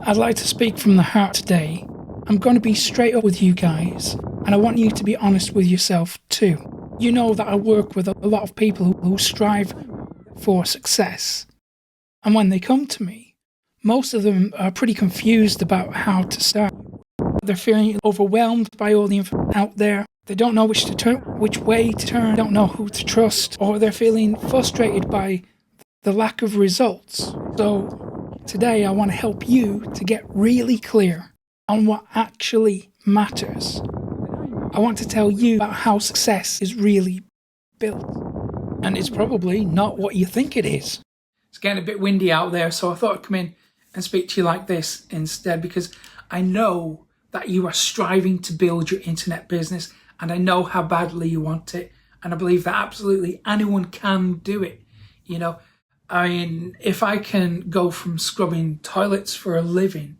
I'd like to speak from the heart today. I'm going to be straight up with you guys, and I want you to be honest with yourself too. You know that I work with a lot of people who strive for success, and when they come to me, most of them are pretty confused about how to start. They're feeling overwhelmed by all the information out there. They don't know which way to turn, don't know who to trust, or they're feeling frustrated by the lack of results. So today I want to help you to get really clear on what actually matters. I want to tell you about how success is really built. And it's probably not what you think it is. It's getting a bit windy out there, so I thought I'd come in and speak to you like this instead, because I know that you are striving to build your internet business, and I know how badly you want it, and I believe that absolutely anyone can do it. You know, I mean, if I can go from scrubbing toilets for a living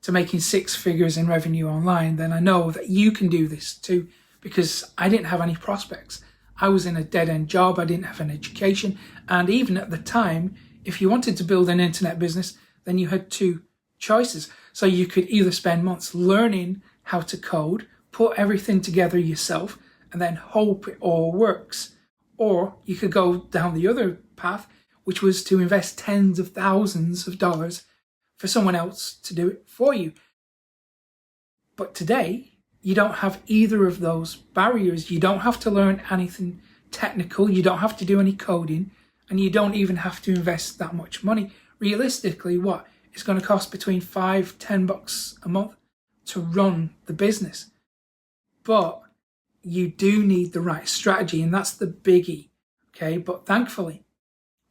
to making six figures in revenue online, then I know that you can do this too, because I didn't have any prospects. I was in a dead-end job, I didn't have an education, and even at the time, if you wanted to build an internet business, then you had two choices. So you could either spend months learning how to code, put everything together yourself, and then hope it all works. Or you could go down the other path, which was to invest tens of thousands of dollars for someone else to do it for you. But today, you don't have either of those barriers. You don't have to learn anything technical, you don't have to do any coding, and you don't even have to invest that much money. Realistically, what? It's going to cost between $5-10 a month to run the business. But you do need the right strategy, and that's the biggie. Okay, but thankfully,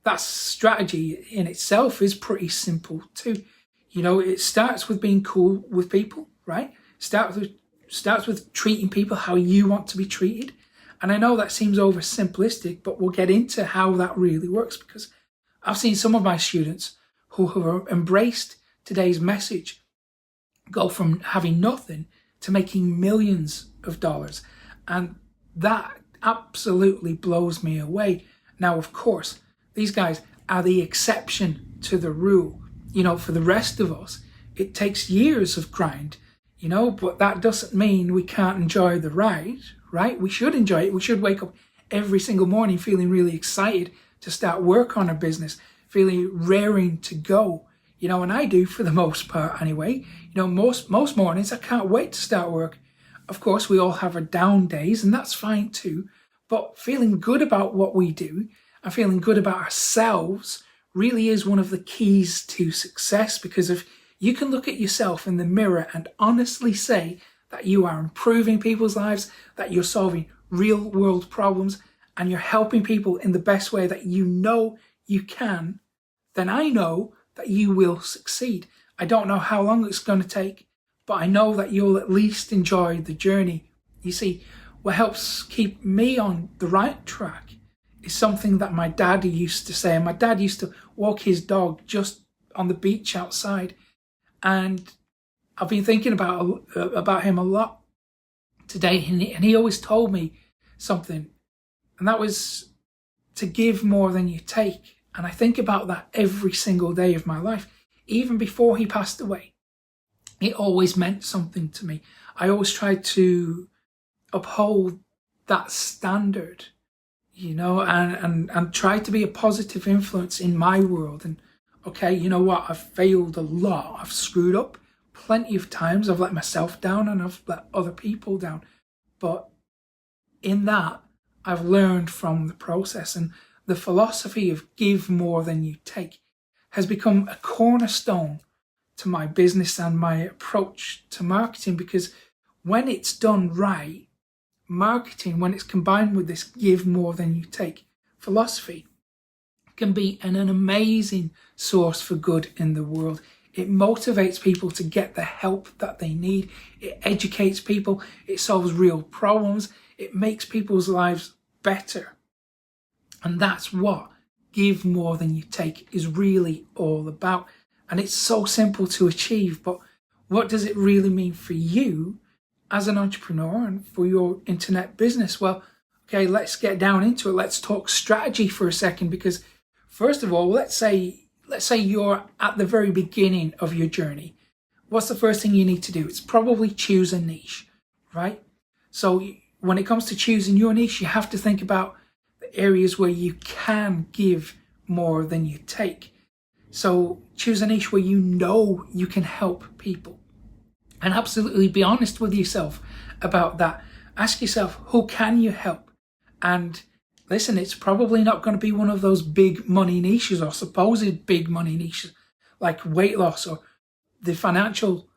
that strategy in itself is pretty simple too. You know, it starts with being cool with people, right? Starts with treating people how you want to be treated. And I know that seems oversimplistic, but we'll get into how that really works, because I've seen some of my students who have embraced today's message go from having nothing to making millions of dollars. And that absolutely blows me away. Now, of course, these guys are the exception to the rule. You know, for the rest of us, it takes years of grind, you know, but that doesn't mean we can't enjoy the ride, right? We should enjoy it. We should wake up every single morning feeling really excited to start work on a business, feeling raring to go, you know, and I do for the most part anyway. You know, most mornings I can't wait to start work. Of course, we all have our down days, and that's fine too, but feeling good about what we do and feeling good about ourselves really is one of the keys to success, because if you can look at yourself in the mirror and honestly say that you are improving people's lives, that you're solving real world problems, and you're helping people in the best way that you know you can, then I know that you will succeed. I don't know how long it's going to take, but I know that you'll at least enjoy the journey. You see, what helps keep me on the right track is something that my dad used to say. And my dad used to walk his dog just on the beach outside. And I've been thinking about him a lot today. And he always told me something. And that was to give more than you take. And I think about that every single day of my life. Even before he passed away, it always meant something to me. I always tried to uphold that standard, you know, and try to be a positive influence in my world. And okay, you know what? I've failed a lot. I've screwed up plenty of times. I've let myself down and I've let other people down. But in that, I've learned from the process, and the philosophy of give more than you take has become a cornerstone to my business and my approach to marketing, because when it's done right, marketing, when it's combined with this give more than you take philosophy, can be an amazing source for good in the world. It motivates people to get the help that they need. It educates people. It solves real problems. It makes people's lives better. And that's what give more than you take is really all about. And it's so simple to achieve, but what does it really mean for you as an entrepreneur and for your internet business? Well, okay, let's get down into it. Let's talk strategy for a second, because first of all, let's say you're at the very beginning of your journey what's the first thing you need to do? It's probably choose a niche, right? So when it comes to choosing your niche, you have to think about the areas where you can give more than you take. So choose a niche where you know you can help people, and absolutely be honest with yourself about that. Ask yourself, who can you help? And listen, it's probably not going to be one of those big money niches or supposed big money niches like weight loss or the financial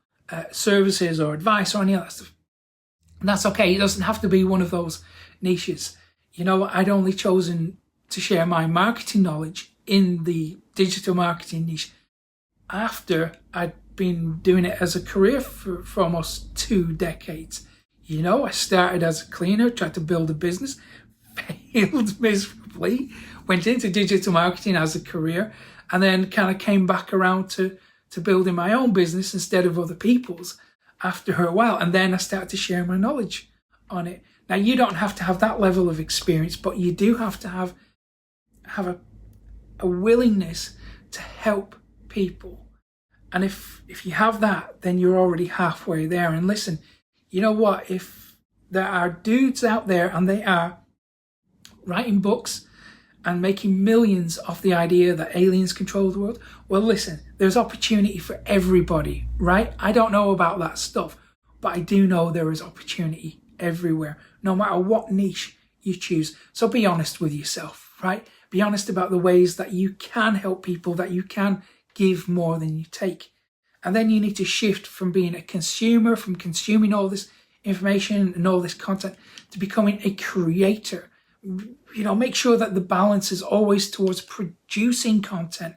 services or advice or any of that stuff. And that's okay. It doesn't have to be one of those niches. You know, I'd only chosen to share my marketing knowledge in the digital marketing niche after I'd been doing it as a career for almost 2 decades. You know, I started as a cleaner, tried to build a business, failed miserably, went into digital marketing as a career, and then kind of came back around to building my own business instead of other people's after a while. And then I started to share my knowledge on it. Now, you don't have to have that level of experience, but you do have to have a willingness to help people. And if you have that, then you're already halfway there. And listen, you know what? If there are dudes out there and they are writing books and making millions off the idea that aliens control the world, well, listen, there's opportunity for everybody, right? I don't know about that stuff, but I do know there is opportunity everywhere, no matter what niche you choose. So be honest with yourself, right? Be honest about the ways that you can help people, that you can give more than you take. And then you need to shift from being a consumer, from consuming all this information and all this content, to becoming a creator. You know, make sure that the balance is always towards producing content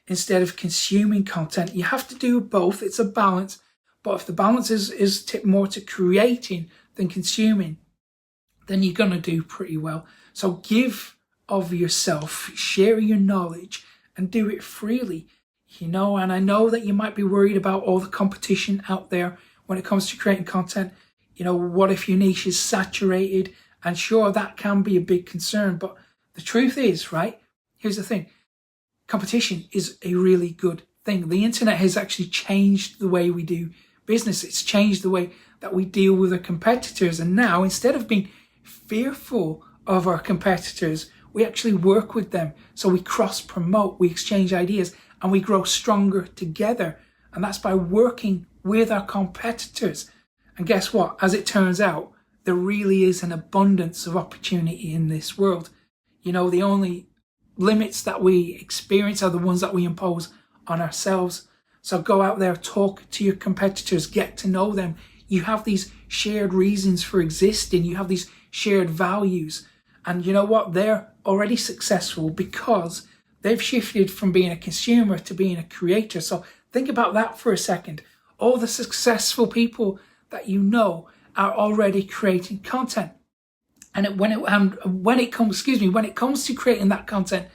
instead of consuming content. You have to do both. It's a balance. But if the balance is tipped more to creating than consuming, then you're going to do pretty well. So give of yourself, share your knowledge, and do it freely. You know, and I know that you might be worried about all the competition out there when it comes to creating content. You know, what if your niche is saturated? And sure, that can be a big concern. But the truth is, right, here's the thing. Competition is a really good thing. The internet has actually changed the way we do business. It's changed the way that we deal with our competitors. And now, instead of being fearful of our competitors, we actually work with them. So we cross-promote, we exchange ideas, and we grow stronger together. And that's by working with our competitors. And guess what? As it turns out, there really is an abundance of opportunity in this world. You know, the only limits that we experience are the ones that we impose on ourselves. So go out there, talk to your competitors, get to know them. You have these shared reasons for existing. You have these shared values. And you know what? They're already successful because they've shifted from being a consumer to being a creator. So think about that for a second. All the successful people that you know are already creating content. And when it comes to creating that content,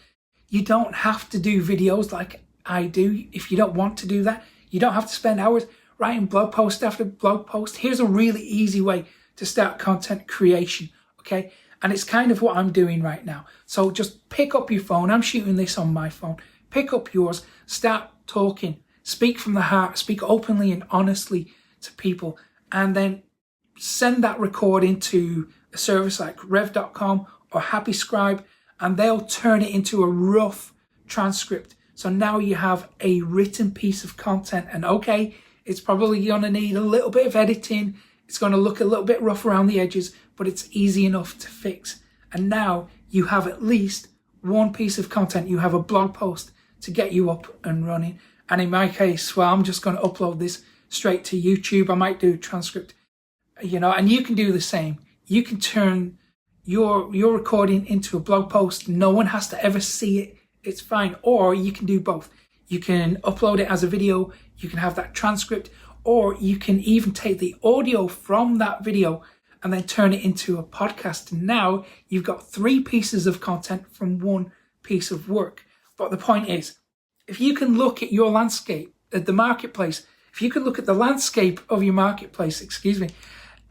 you don't have to do videos like I do. If you don't want to do that, you don't have to spend hours writing blog post after blog post. Here's a really easy way to start content creation, okay? And it's kind of what I'm doing right now. So just pick up your phone. I'm shooting this on my phone. Pick up yours, start talking, speak from the heart, speak openly and honestly to people, and then send that recording to a service like rev.com or HappyScribe, and they'll turn it into a rough transcript. So now you have a written piece of content, and okay, it's probably going to need a little bit of editing. It's going to look a little bit rough around the edges, but it's easy enough to fix. And now you have at least one piece of content. You have a blog post to get you up and running. And in my case, well, I'm just going to upload this straight to YouTube. I might do a transcript, you know, and you can do the same. You can turn your recording into a blog post. No one has to ever see it. It's fine. Or you can do both. You can upload it as a video. You can have that transcript, or you can even take the audio from that video and then turn it into a podcast. And now you've got 3 pieces of content from 1 piece of work. But the point is, if you can look at your landscape, at the marketplace, if you can look at the landscape of your marketplace,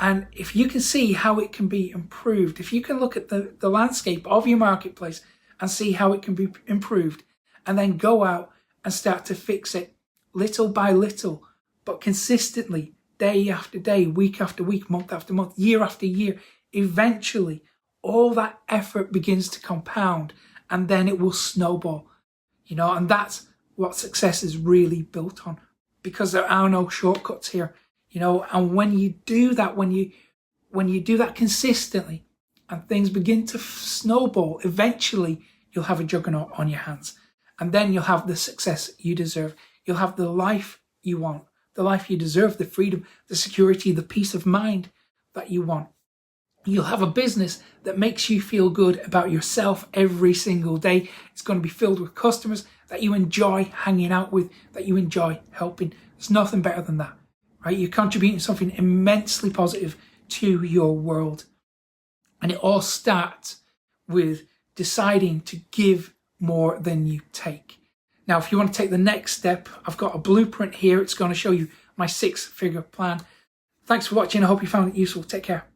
and if you can see how it can be improved, if you can look at the landscape of your marketplace and see how it can be improved, and then go out and start to fix it little by little, but consistently, day after day, week after week, month after month, year after year, eventually all that effort begins to compound, and then it will snowball, and that's what success is really built on, because there are no shortcuts here, and when you do that, when you do that consistently and things begin to snowball, eventually you'll have a juggernaut on your hands, and then you'll have the success you deserve. You'll have the life you want, the life you deserve, the freedom, the security, the peace of mind that you want. You'll have a business that makes you feel good about yourself every single day. It's going to be filled with customers that you enjoy hanging out with, that you enjoy helping. There's nothing better than that, right? You're contributing something immensely positive to your world. And it all starts with deciding to give more than you take. Now, if you want to take the next step, I've got a blueprint here. It's going to show you my 6-figure plan. Thanks for watching. I hope you found it useful. Take care.